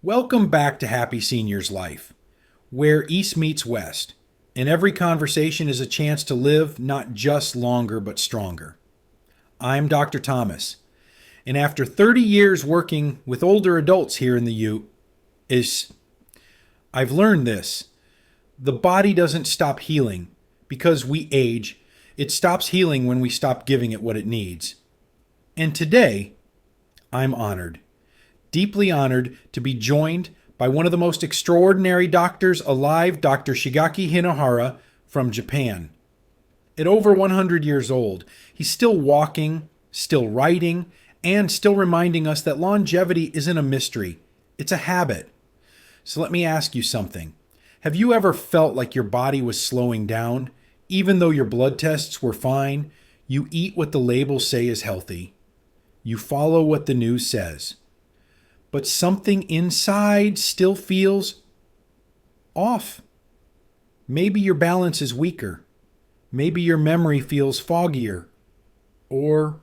Welcome back to Happy Seniors Life, where East meets West, and every conversation is a chance to live not just longer but stronger. I'm Dr. Thomas, and after 30 years working with older adults here in the U, I've learned this. The body doesn't stop healing because we age. It stops healing when we stop giving it what it needs. And today, I'm honored. Deeply honored to be joined by one of the most extraordinary doctors alive, Dr. Shigaki Hinohara from Japan. At over 100 years old, he's still walking, still writing, and still reminding us that longevity isn't a mystery, it's a habit. So let me ask you something. Have you ever felt like your body was slowing down? Even though your blood tests were fine, you eat what the labels say is healthy. You follow what the news says. But something inside still feels off. Maybe your balance is weaker. Maybe your memory feels foggier. Or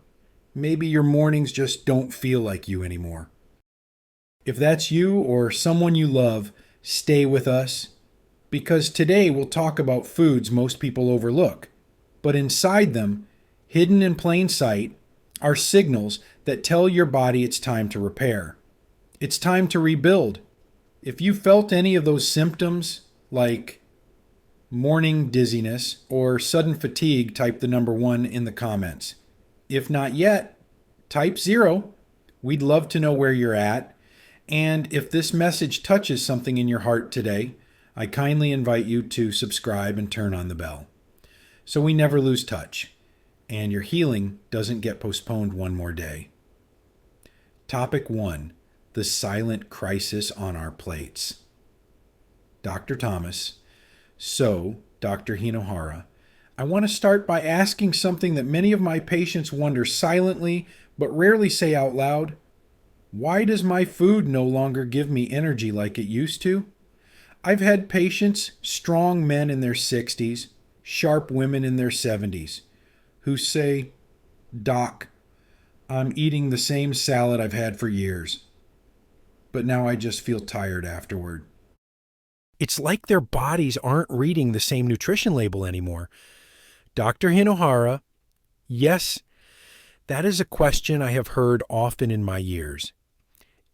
maybe your mornings just don't feel like you anymore. If that's you or someone you love, stay with us, because today we'll talk about foods most people overlook. But inside them, hidden in plain sight, are signals that tell your body it's time to repair. It's time to rebuild. If you felt any of those symptoms, like morning dizziness or sudden fatigue, type the number 1 in the comments. If not yet, type 0. We'd love to know where you're at. And if this message touches something in your heart today, I kindly invite you to subscribe and turn on the bell, so we never lose touch and your healing doesn't get postponed one more day. Topic 1. The silent crisis on our plates. Dr. Thomas, so Dr. Hinohara, I want to start by asking something that many of my patients wonder silently but rarely say out loud. Why does my food no longer give me energy like it used to? I've had patients, strong men in their 60s, sharp women in their 70s, who say, "Doc, I'm eating the same salad I've had for years, but now I just feel tired afterward." It's like their bodies aren't reading the same nutrition label anymore. Dr. Hinohara, yes, that is a question I have heard often in my years.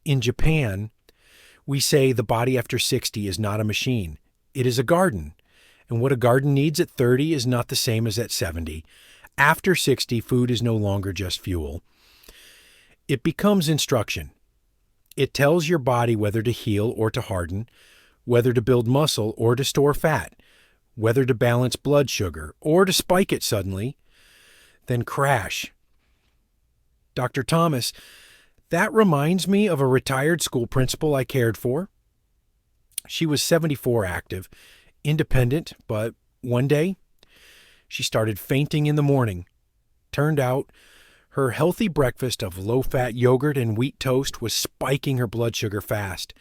In Japan, we say the body after 60 is not a machine. It is a garden. And what a garden needs at 30 is not the same as at 70. After 60, food is no longer just fuel. It becomes instruction. It tells your body whether to heal or to harden, whether to build muscle or to store fat, whether to balance blood sugar or to spike it suddenly, then crash. Dr. Thomas, that reminds me of a retired school principal I cared for. She was 74 active, independent, but one day she started fainting in the morning. Turned out her healthy breakfast of low-fat yogurt and wheat toast was spiking her blood sugar fast,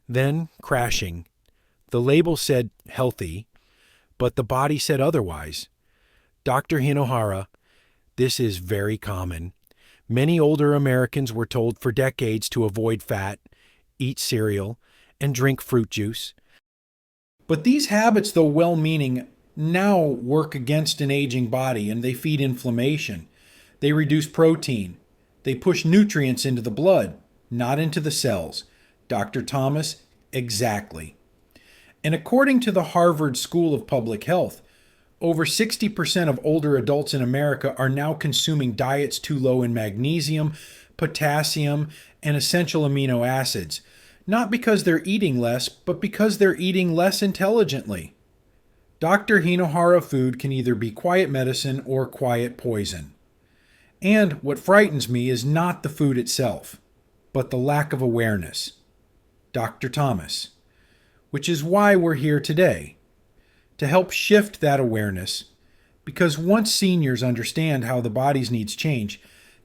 then crashing. The label said healthy, but the body said otherwise. Dr. Hinohara, this is very common. Many older Americans were told for decades to avoid fat, eat cereal, and drink fruit juice. But these habits, though well-meaning, now work against an aging body, and they feed inflammation. They reduce protein. They push nutrients into the blood, not into the cells. Dr. Thomas, exactly. And according to the Harvard School of Public Health, over 60% of older adults in America are now consuming diets too low in magnesium, potassium, and essential amino acids, not because they're eating less, but because they're eating less intelligently. Dr. Hinohara food can either be quiet medicine or quiet poison. And what frightens me is not the food itself, but the lack of awareness. Dr. Thomas, which is why we're here today, to help shift that awareness, because once seniors understand how the body's needs change,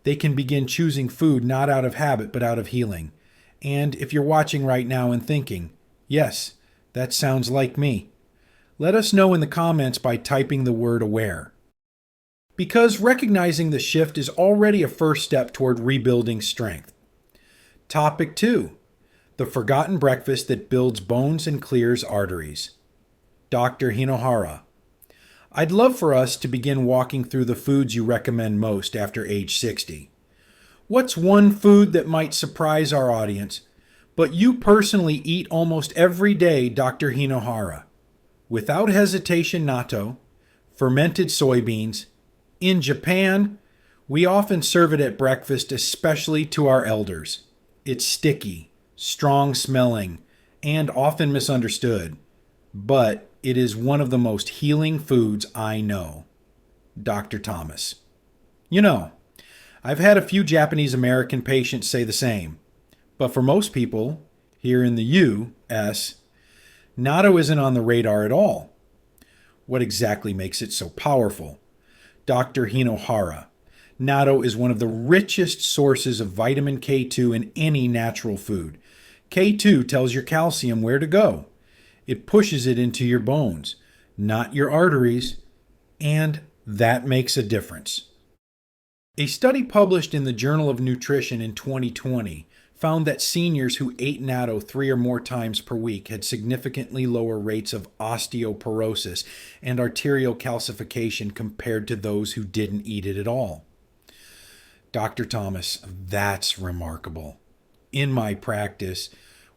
they can begin choosing food not out of habit but out of healing. And if you're watching right now and thinking, yes, that sounds like me, let us know in the comments by typing the word aware. Because recognizing the shift is already a first step toward rebuilding strength. Topic 2. The forgotten breakfast that builds bones and clears arteries. Dr. Hinohara. I'd love for us to begin walking through the foods you recommend most after age 60. What's one food that might surprise our audience, but you personally eat almost every day, Dr. Hinohara? Without hesitation, natto, fermented soybeans. In Japan, we often serve it at breakfast, especially to our elders. It's sticky, strong smelling, and often misunderstood, but it is one of the most healing foods I know. Dr. Thomas. You know, I've had a few Japanese American patients say the same, but for most people here in the U.S., natto isn't on the radar at all. What exactly makes it so powerful? Dr. Hinohara. Natto is one of the richest sources of vitamin K2 in any natural food. K2 tells your calcium where to go. It pushes it into your bones, not your arteries, and that makes a difference. A study published in the Journal of Nutrition in 2020 found that seniors who ate natto 3 or more times per week had significantly lower rates of osteoporosis and arterial calcification compared to those who didn't eat it at all. Dr. Thomas, that's remarkable. In my practice,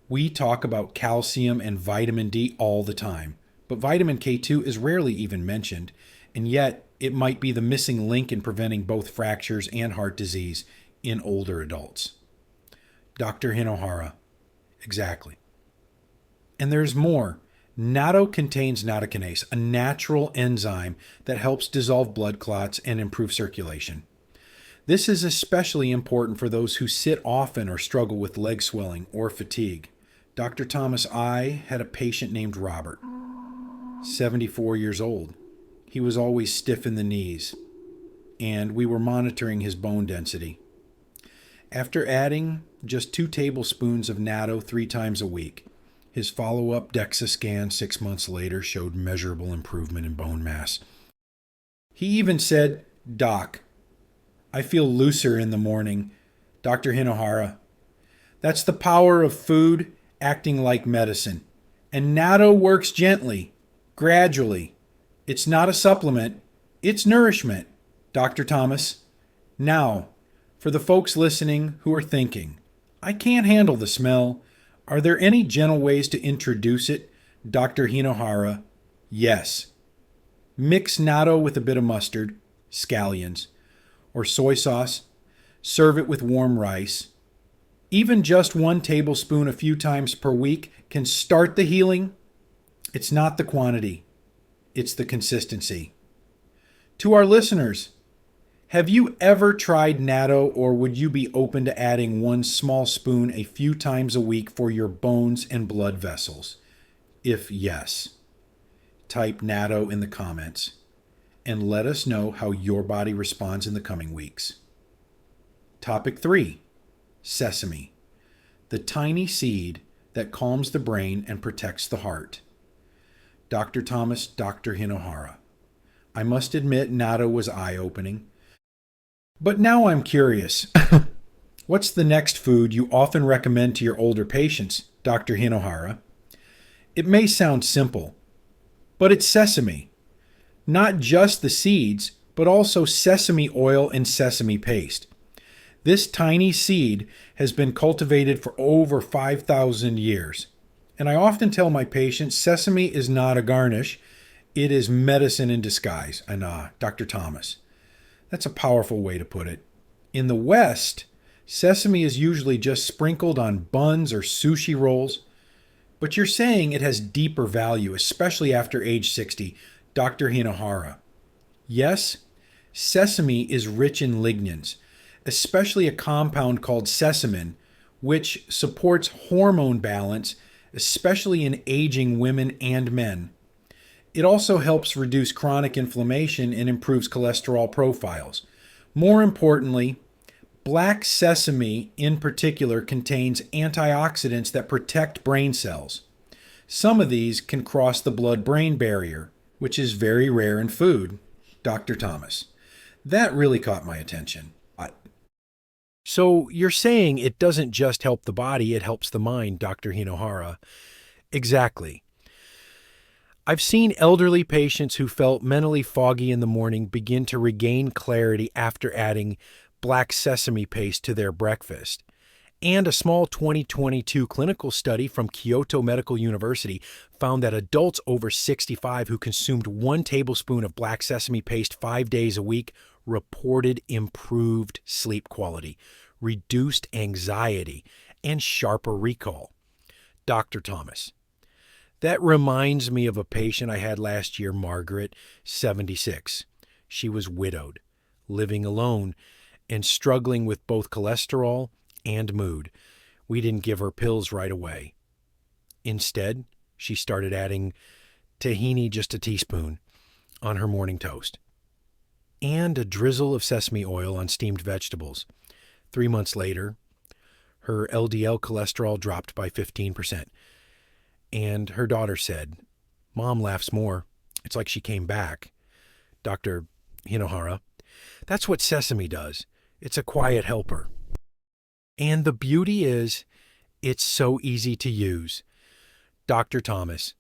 we talk about calcium and vitamin D all the time, but vitamin K2 is rarely even mentioned, and yet it might be the missing link in preventing both fractures and heart disease in older adults. Dr. Hinohara. Exactly. And there's more. Natto contains nattokinase, a natural enzyme that helps dissolve blood clots and improve circulation. This is especially important for those who sit often or struggle with leg swelling or fatigue. Dr. Thomas, I had a patient named Robert, 74 years old. He was always stiff in the knees, and we were monitoring his bone density. After adding just 2 tablespoons of natto 3 times a week, his follow-up DEXA scan 6 months later showed measurable improvement in bone mass. He even said, "Doc, I feel looser in the morning." Dr. Hinohara. That's the power of food acting like medicine. And natto works gently, gradually. It's not a supplement, it's nourishment. Dr. Thomas. Now, for the folks listening who are thinking, I can't handle the smell, are there any gentle ways to introduce it? Dr. Hinohara. Yes. Mix natto with a bit of mustard, scallions, or soy sauce. Serve it with warm rice. Even just 1 tablespoon a few times per week can start the healing. It's not the quantity, it's the consistency. To our listeners, have you ever tried natto, or would you be open to adding 1 small spoon a few times a week for your bones and blood vessels? If yes, type natto in the comments and let us know how your body responds in the coming weeks. Topic 3. Sesame, the tiny seed that calms the brain and protects the heart. Dr. Thomas, Dr. Hinohara. I must admit natto was eye-opening. But now I'm curious. What's the next food you often recommend to your older patients, Dr. Hinohara? It may sound simple, but it's sesame. Not just the seeds, but also sesame oil and sesame paste. This tiny seed has been cultivated for over 5,000 years. And I often tell my patients, sesame is not a garnish, it is medicine in disguise. And Dr. Thomas, that's a powerful way to put it. In the West, sesame is usually just sprinkled on buns or sushi rolls. But you're saying it has deeper value, especially after age 60. Dr. Hinohara. Yes, sesame is rich in lignans, especially a compound called sesamin, which supports hormone balance, especially in aging women and men. It also helps reduce chronic inflammation and improves cholesterol profiles. More importantly, black sesame in particular contains antioxidants that protect brain cells. Some of these can cross the blood-brain barrier, which is very rare in food. Dr. Thomas. That really caught my attention. So you're saying it doesn't just help the body, it helps the mind, Dr. Hinohara. Exactly. I've seen elderly patients who felt mentally foggy in the morning begin to regain clarity after adding black sesame paste to their breakfast. And a small 2022 clinical study from Kyoto Medical University found that adults over 65 who consumed 1 tablespoon of black sesame paste 5 days a week reported improved sleep quality, reduced anxiety, and sharper recall. Dr. Thomas. That reminds me of a patient I had last year, Margaret, 76. She was widowed, living alone, and struggling with both cholesterol and mood. We didn't give her pills right away. Instead, she started adding tahini, just a teaspoon, on her morning toast, and a drizzle of sesame oil on steamed vegetables. 3 months later, her LDL cholesterol dropped by 15%. And her daughter said, "Mom laughs more. It's like she came back." Dr. Hinohara, that's what sesame does. It's a quiet helper. And the beauty is, it's so easy to use. Dr. Thomas,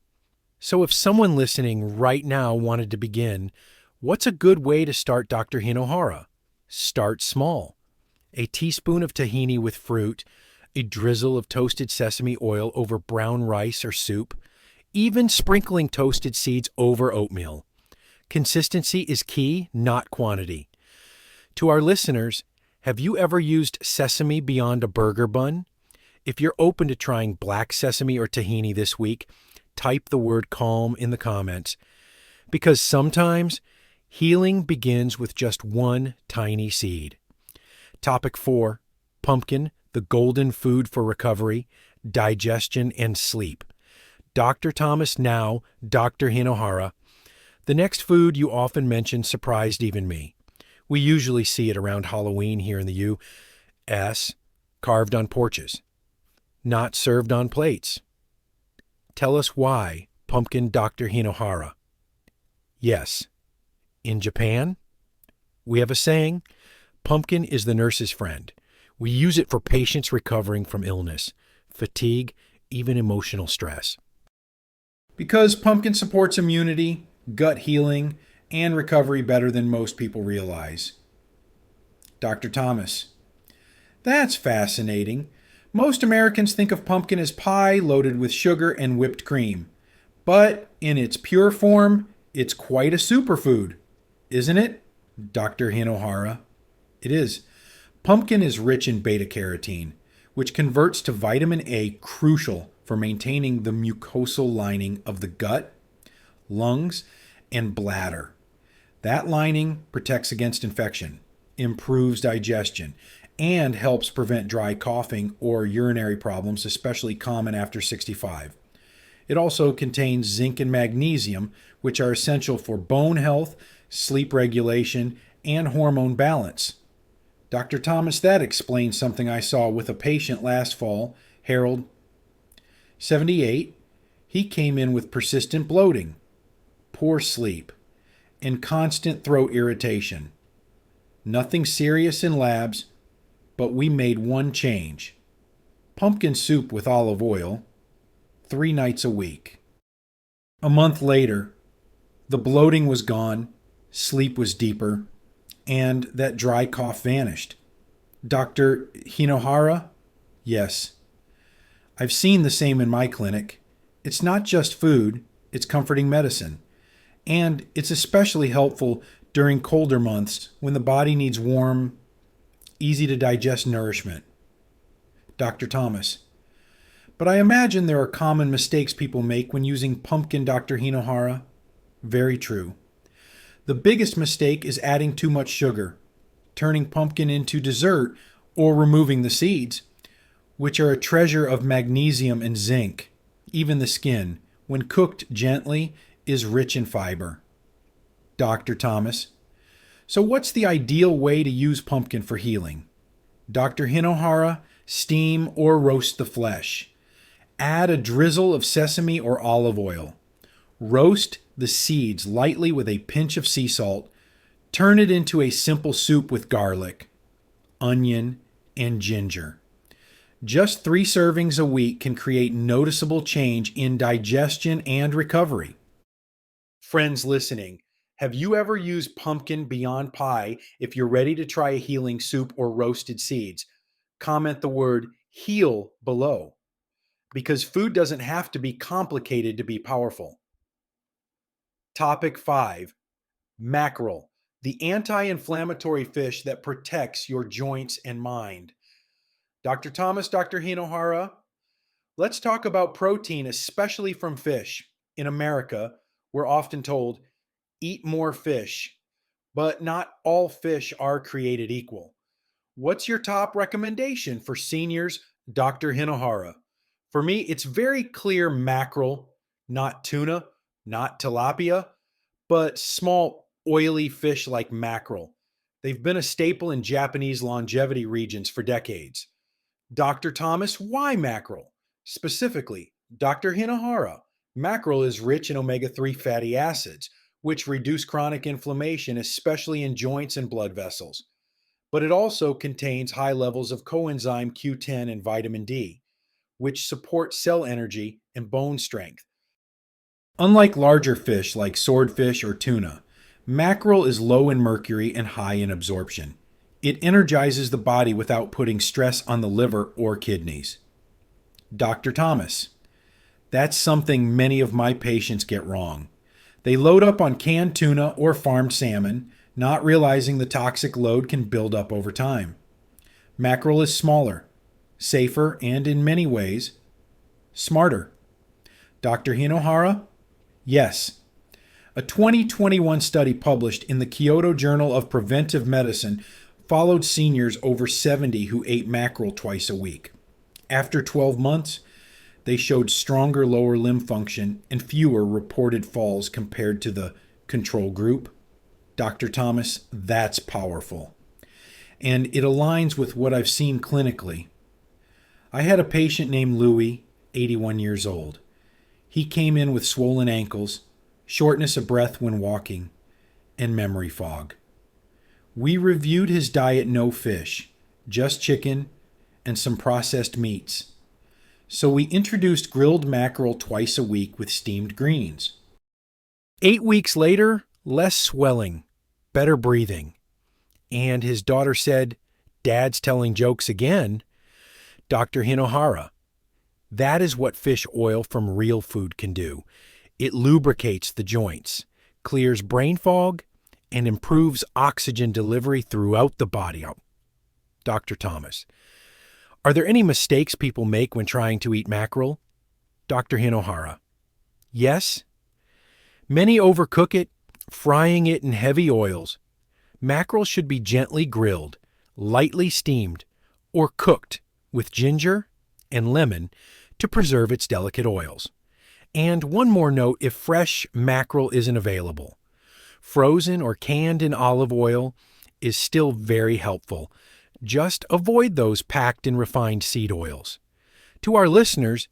so if someone listening right now wanted to begin, what's a good way to start, Dr. Hinohara? Start small. A teaspoon of tahini with fruit, a drizzle of toasted sesame oil over brown rice or soup, even sprinkling toasted seeds over oatmeal. Consistency is key, not quantity. To our listeners, have you ever used sesame beyond a burger bun? If you're open to trying black sesame or tahini this week, type the word calm in the comments. Because sometimes healing begins with just one tiny seed. Topic 4, pumpkin, the golden food for recovery, digestion, and sleep. Dr. Thomas, now Dr. Hinohara. The next food you often mention surprised even me. We usually see it around Halloween here in the U.S., carved on porches, not served on plates. Tell us why, pumpkin, Dr. Hinohara. Yes, in Japan, we have a saying, pumpkin is the nurse's friend. We use it for patients recovering from illness, fatigue, even emotional stress. Because pumpkin supports immunity, gut healing, and recovery better than most people realize. Dr. Thomas. That's fascinating. Most Americans think of pumpkin as pie loaded with sugar and whipped cream. But in its pure form, it's quite a superfood, isn't it, Dr. Hinohara? It is. Pumpkin is rich in beta-carotene, which converts to vitamin A, crucial for maintaining the mucosal lining of the gut, lungs, and bladder. That lining protects against infection, improves digestion, and helps prevent dry coughing or urinary problems, especially common after 65. It also contains zinc and magnesium, which are essential for bone health, sleep regulation, and hormone balance. Dr. Thomas, that explains something I saw with a patient last fall, Harold, 78. He came in with persistent bloating, poor sleep, and constant throat irritation. Nothing serious in labs, but we made one change. Pumpkin soup with olive oil, 3 nights a week. A month later, the bloating was gone, sleep was deeper, and that dry cough vanished. Dr. Hinohara? Yes. I've seen the same in my clinic. It's not just food, it's comforting medicine. And it's especially helpful during colder months when the body needs warm, easy to digest nourishment. Dr. Thomas. But I imagine there are common mistakes people make when using pumpkin, Dr. Hinohara. Very true. The biggest mistake is adding too much sugar, turning pumpkin into dessert, or removing the seeds, which are a treasure of magnesium and zinc. Even the skin, when cooked gently, is rich in fiber. Dr. Thomas. So what's the ideal way to use pumpkin for healing? Dr. Hinohara, steam or roast the flesh. Add a drizzle of sesame or olive oil. Roast the seeds lightly with a pinch of sea salt. Turn it into a simple soup with garlic, onion, and ginger. Just 3 servings a week can create noticeable change in digestion and recovery. Friends listening, have you ever used pumpkin beyond pie if you're ready to try a healing soup or roasted seeds? Comment the word heal below, because food doesn't have to be complicated to be powerful. Topic 5. Mackerel, the anti-inflammatory fish that protects your joints and mind. Dr. Thomas, Dr. Hinohara, let's talk about protein, especially from fish. In America, we're often told, eat more fish, but not all fish are created equal. What's your top recommendation for seniors, Dr. Hinohara? For me, it's very clear mackerel, not tuna, not tilapia, but small, oily fish like mackerel. They've been a staple in Japanese longevity regions for decades. Dr. Thomas, why mackerel? Specifically, Dr. Hinohara, mackerel is rich in omega-3 fatty acids, which reduce chronic inflammation, especially in joints and blood vessels. But it also contains high levels of coenzyme Q10 and vitamin D, which support cell energy and bone strength. Unlike larger fish like swordfish or tuna, mackerel is low in mercury and high in absorption. It energizes the body without putting stress on the liver or kidneys. Dr. Thomas, that's something many of my patients get wrong. They load up on canned tuna or farmed salmon, not realizing the toxic load can build up over time. Mackerel is smaller, safer, and in many ways, smarter. Dr. Hinohara? Yes. A 2021 study published in the Kyoto Journal of Preventive Medicine followed seniors over 70 who ate mackerel twice a week. After 12 months, they showed stronger lower limb function and fewer reported falls compared to the control group. Dr. Thomas, that's powerful. And it aligns with what I've seen clinically. I had a patient named Louis, 81 years old. He came in with swollen ankles, shortness of breath when walking, and memory fog. We reviewed his diet: no fish, just chicken and some processed meats. So we introduced grilled mackerel twice a week with steamed greens. 8 weeks later, less swelling, better breathing. And his daughter said, "Dad's telling jokes again." Dr. Hinohara, that is what fish oil from real food can do. It lubricates the joints, clears brain fog, and improves oxygen delivery throughout the body. Dr. Thomas, are there any mistakes people make when trying to eat mackerel? Dr. Hinohara, yes. Many overcook it, frying it in heavy oils. Mackerel should be gently grilled, lightly steamed, or cooked with ginger and lemon to preserve its delicate oils. And one more note if fresh mackerel isn't available. Frozen or canned in olive oil is still very helpful. Just avoid those packed in refined seed oils. To our listeners,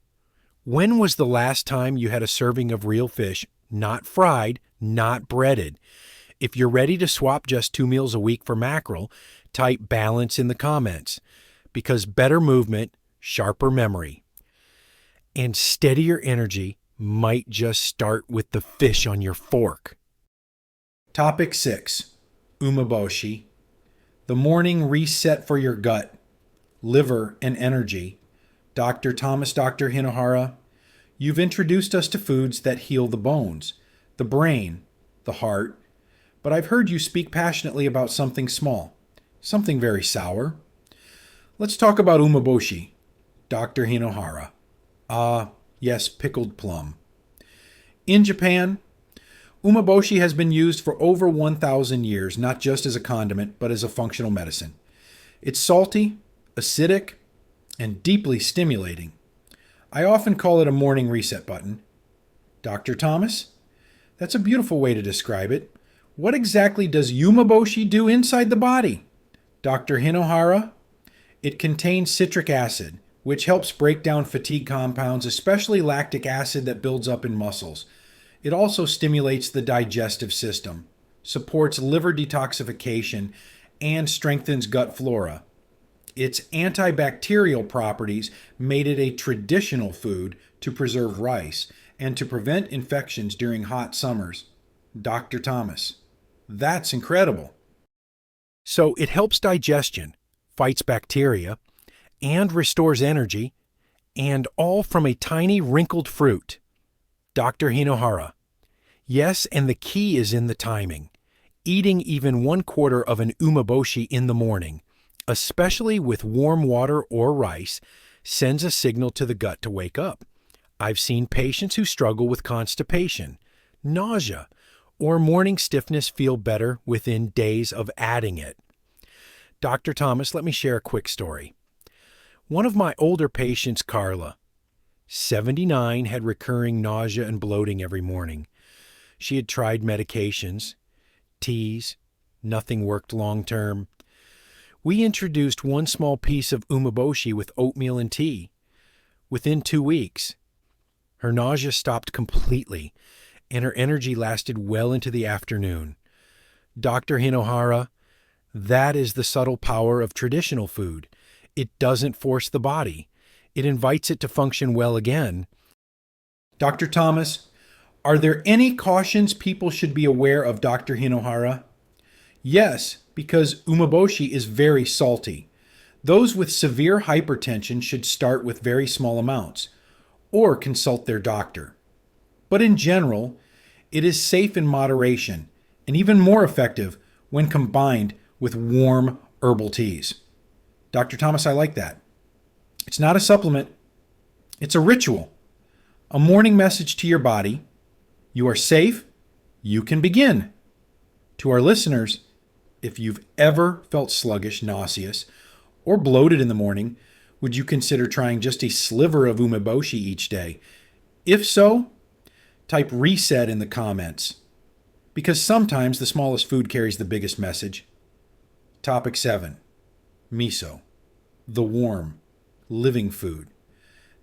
when was the last time you had a serving of real fish, not fried, not breaded? If you're ready to swap just 2 meals a week for mackerel, type balance in the comments, because better movement, sharper memory, and steadier energy might just start with the fish on your fork. Topic 6. Umeboshi, the morning reset for your gut, liver, and energy. Dr. Thomas, Dr. Hinohara, you've introduced us to foods that heal the bones, the brain, the heart, but I've heard you speak passionately about something small, something very sour. Let's talk about umeboshi. Dr. Hinohara. Yes, pickled plum. In Japan, umeboshi has been used for over 1,000 years, not just as a condiment, but as a functional medicine. It's salty, acidic, and deeply stimulating. I often call it a morning reset button. Dr. Thomas, that's a beautiful way to describe it. What exactly does umeboshi do inside the body? Dr. Hinohara, it contains citric acid, which helps break down fatigue compounds, especially lactic acid that builds up in muscles. It also stimulates the digestive system, supports liver detoxification, and strengthens gut flora. Its antibacterial properties made it a traditional food to preserve rice and to prevent infections during hot summers. Dr. Thomas, that's incredible. So it helps digestion, fights bacteria, and restores energy, and all from a tiny wrinkled fruit. Dr. Hinohara. Yes, and the key is in the timing. Eating even 1/4 of an umeboshi in the morning, especially with warm water or rice, sends a signal to the gut to wake up. I've seen patients who struggle with constipation, nausea, or morning stiffness feel better within days of adding it. Dr. Thomas, let me share a quick story. One of my older patients, Carla, 79, had recurring nausea and bloating every morning. She had tried medications, teas, nothing worked long term. We introduced one small piece of umeboshi with oatmeal and tea. Within 2 weeks, her nausea stopped completely, and her energy lasted well into the afternoon. Dr. Hinohara, that is the subtle power of traditional food. It doesn't force the body. It invites it to function well again. Dr. Thomas, are there any cautions people should be aware of, Dr. Hinohara? Yes, because umeboshi is very salty. Those with severe hypertension should start with very small amounts or consult their doctor. But in general, it is safe in moderation and even more effective when combined with warm herbal teas. Dr. Thomas, I like that. It's not a supplement. It's a ritual. A morning message to your body. You are safe. You can begin. To our listeners, if you've ever felt sluggish, nauseous, or bloated in the morning, would you consider trying just a sliver of umeboshi each day? If so, type reset in the comments. Because sometimes the smallest food carries the biggest message. Topic 7. Miso. The warm, living food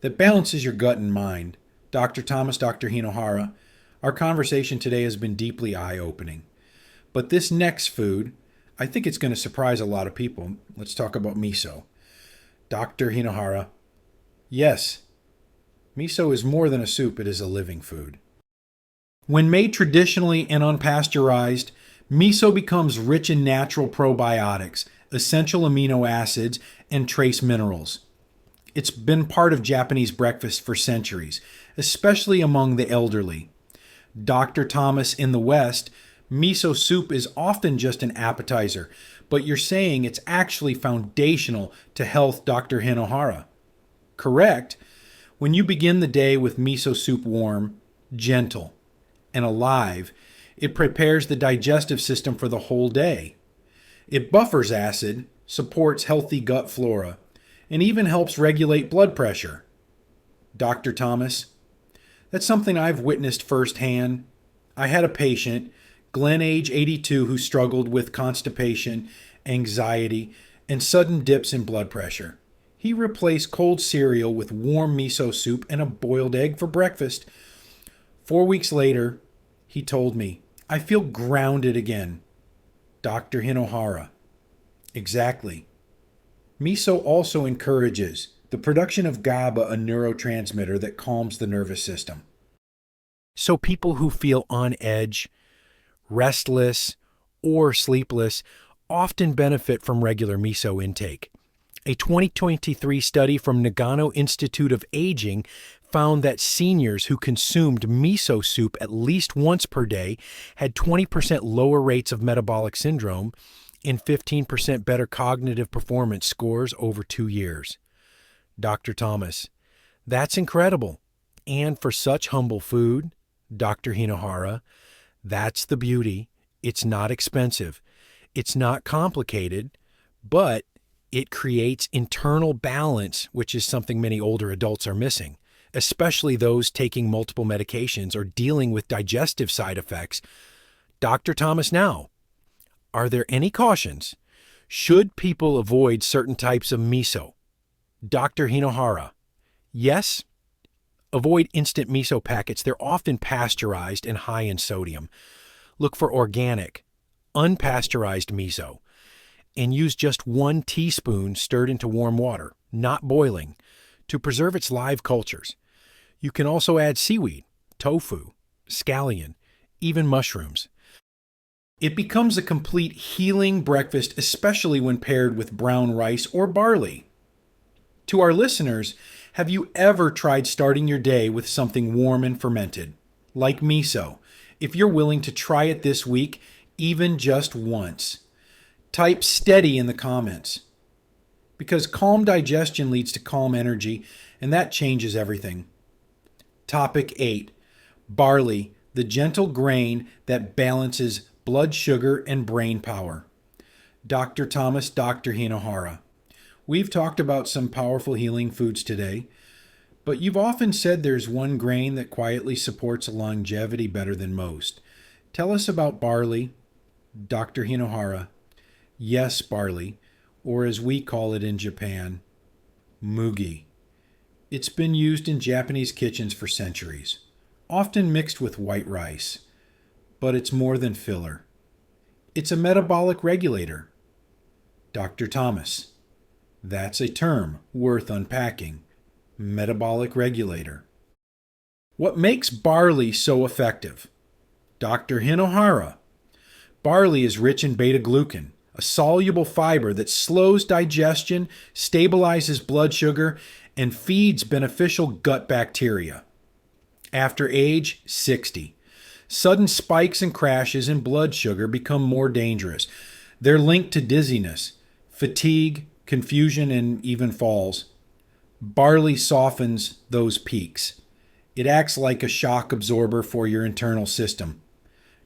that balances your gut and mind. Dr. Thomas, Dr. Hinohara, our conversation today has been deeply eye-opening. But this next food, I think it's going to surprise a lot of people. Let's talk about miso. Dr. Hinohara, yes, miso is more than a soup, it is a living food. When made traditionally and unpasteurized, miso becomes rich in natural probiotics, essential amino acids, and trace minerals. It's been part of Japanese breakfast for centuries, especially among the elderly. Dr. Thomas, in the West, miso soup is often just an appetizer, but you're saying it's actually foundational to health, Dr. Hinohara. Correct. When you begin the day with miso soup warm, gentle, and alive, it prepares the digestive system for the whole day. It buffers acid, supports healthy gut flora, and even helps regulate blood pressure. Dr. Thomas, that's something I've witnessed firsthand. I had a patient, Glenn, age 82, who struggled with constipation, anxiety, and sudden dips in blood pressure. He replaced cold cereal with warm miso soup and a boiled egg for breakfast. 4 weeks later, he told me, I feel grounded again. Dr. Hinohara. Exactly. Miso also encourages the production of GABA, a neurotransmitter that calms the nervous system. So people who feel on edge, restless, or sleepless often benefit from regular miso intake. A 2023 study from Nagano Institute of Aging found that seniors who consumed miso soup at least once per day had 20% lower rates of metabolic syndrome and 15% better cognitive performance scores over 2 years. Dr. Thomas, that's incredible. And for such humble food, Dr. Hinohara, that's the beauty. It's not expensive. It's not complicated, but it creates internal balance, which is something many older adults are missing, especially those taking multiple medications or dealing with digestive side effects. Dr. Thomas, now, are there any cautions? Should people avoid certain types of miso? Dr. Hinohara, yes. Avoid instant miso packets. They're often pasteurized and high in sodium. Look for organic, unpasteurized miso. and use just 1 teaspoon stirred into warm water, not boiling, to preserve its live cultures. You can also add seaweed, tofu, scallion, even mushrooms. It becomes a complete healing breakfast, especially when paired with brown rice or barley. To our listeners, have you ever tried starting your day with something warm and fermented, like miso? If you're willing to try it this week, even just once, type steady in the comments. Because calm digestion leads to calm energy, and that changes everything. Topic 8. Barley, the gentle grain that balances blood sugar and brain power. Dr. Thomas, Dr. Hinohara. We've talked about some powerful healing foods today, but you've often said there's one grain that quietly supports longevity better than most. Tell us about barley, Dr. Hinohara. Yes, barley, or as we call it in Japan, mugi. It's been used in Japanese kitchens for centuries, often mixed with white rice. But it's more than filler. It's a metabolic regulator. Dr. Thomas. That's a term worth unpacking. Metabolic regulator. What makes barley so effective? Dr. Hinohara. Barley is rich in beta-glucan, a soluble fiber that slows digestion, stabilizes blood sugar, and feeds beneficial gut bacteria. After age 60, sudden spikes and crashes in blood sugar become more dangerous. They're linked to dizziness, fatigue, confusion, and even falls. Barley softens those peaks. It acts like a shock absorber for your internal system.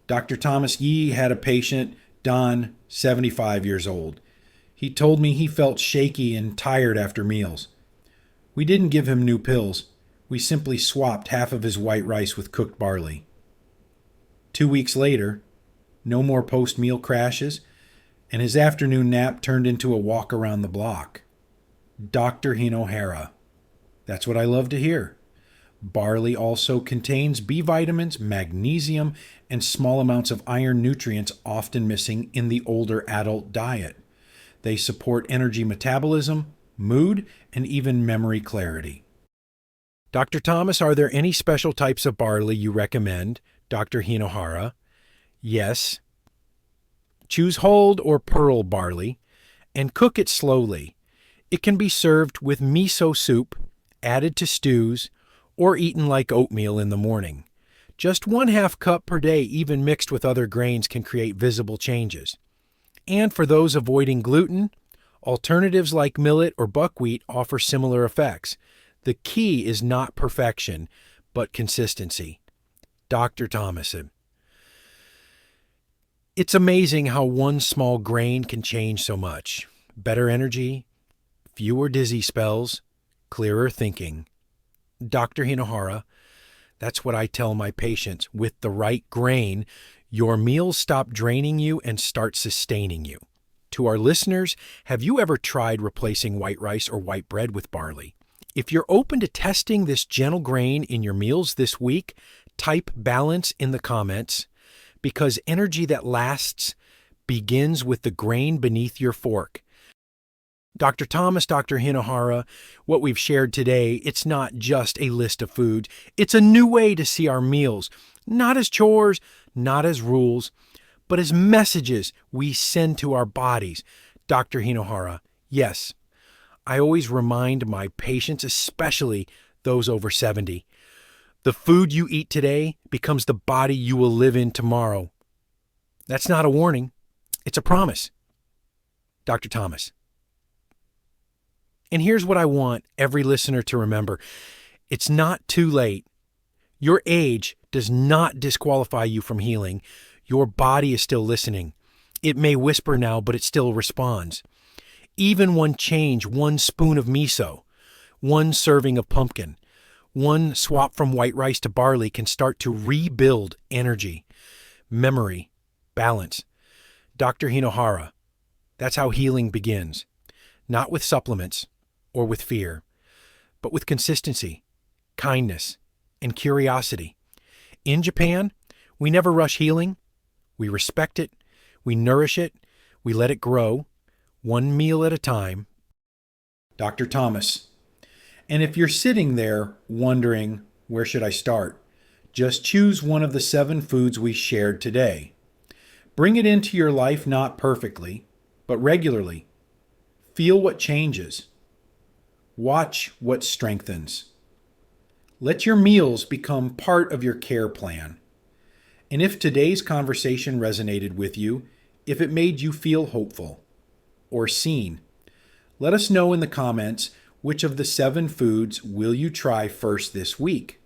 Dr. Thomas Yee had a patient, Don, 75 years old. He told me he felt shaky and tired after meals. We didn't give him new pills. We simply swapped half of his white rice with cooked barley. 2 weeks later, no more post-meal crashes, and his afternoon nap turned into a walk around the block. Dr. Hinohara. That's what I love to hear. Barley also contains B vitamins, magnesium, and small amounts of iron nutrients often missing in the older adult diet. They support energy metabolism, mood, and even memory clarity. Dr. Thomas, are there any special types of barley you recommend? Dr. Hinohara. Yes. Choose hulled or pearl barley and cook it slowly. It can be served with miso soup, added to stews, or eaten like oatmeal in the morning. Just 1/2 cup per day, even mixed with other grains, can create visible changes. And for those avoiding gluten, alternatives like millet or buckwheat offer similar effects. The key is not perfection, but consistency. Dr. Thomason. It's amazing how one small grain can change so much. Better energy, fewer dizzy spells, clearer thinking. Dr. Hinohara, that's what I tell my patients. With the right grain, your meals stop draining you and start sustaining you. To our listeners, have you ever tried replacing white rice or white bread with barley? If you're open to testing this gentle grain in your meals this week, type balance in the comments, because energy that lasts begins with the grain beneath your fork. Dr. Thomas, Dr. Hinohara, what we've shared today, it's not just a list of foods. It's a new way to see our meals, not as chores, not as rules, but as messages we send to our bodies. Dr. Hinohara, yes, I always remind my patients, especially those over 70, the food you eat today becomes the body you will live in tomorrow. That's not a warning. It's a promise. Dr. Thomas. And here's what I want every listener to remember. It's not too late. Your age does not disqualify you from healing. Your body is still listening. It may whisper now, but it still responds. Even one change, 1 spoon of miso, 1 serving of pumpkin, 1 swap from white rice to barley can start to rebuild energy, memory, balance. Dr. Hinohara, that's how healing begins. Not with supplements or with fear, but with consistency, kindness, and curiosity. In Japan, we never rush healing. We respect it. We nourish it. We let it grow. one meal at a time. Dr. Thomas. And if you're sitting there wondering, where should I start? Just choose one of the 7 foods we shared today. Bring it into your life not perfectly, but regularly. Feel what changes. Watch what strengthens. Let your meals become part of your care plan. And if today's conversation resonated with you, if it made you feel hopeful or seen, let us know in the comments which of the 7 foods will you try first this week.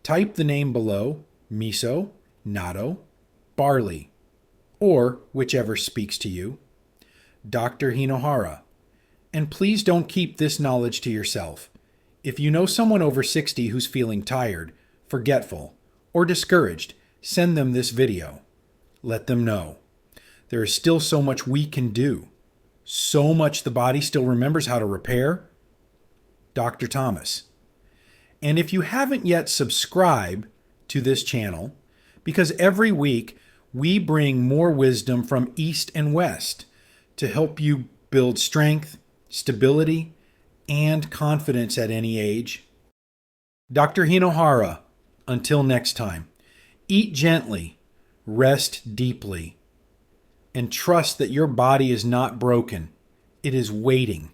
Type the name below, miso, natto, barley, or whichever speaks to you, Dr. Hinohara. And please don't keep this knowledge to yourself. If you know someone over 60 who's feeling tired, forgetful, or discouraged, send them this video. Let them know. There is still so much we can do. So much the body still remembers how to repair. Dr. Thomas. And if you haven't yet subscribed to this channel, because every week we bring more wisdom from East and West to help you build strength, stability, and confidence at any age. Dr. Hinohara, until next time, eat gently, rest deeply, and trust that your body is not broken. It is waiting.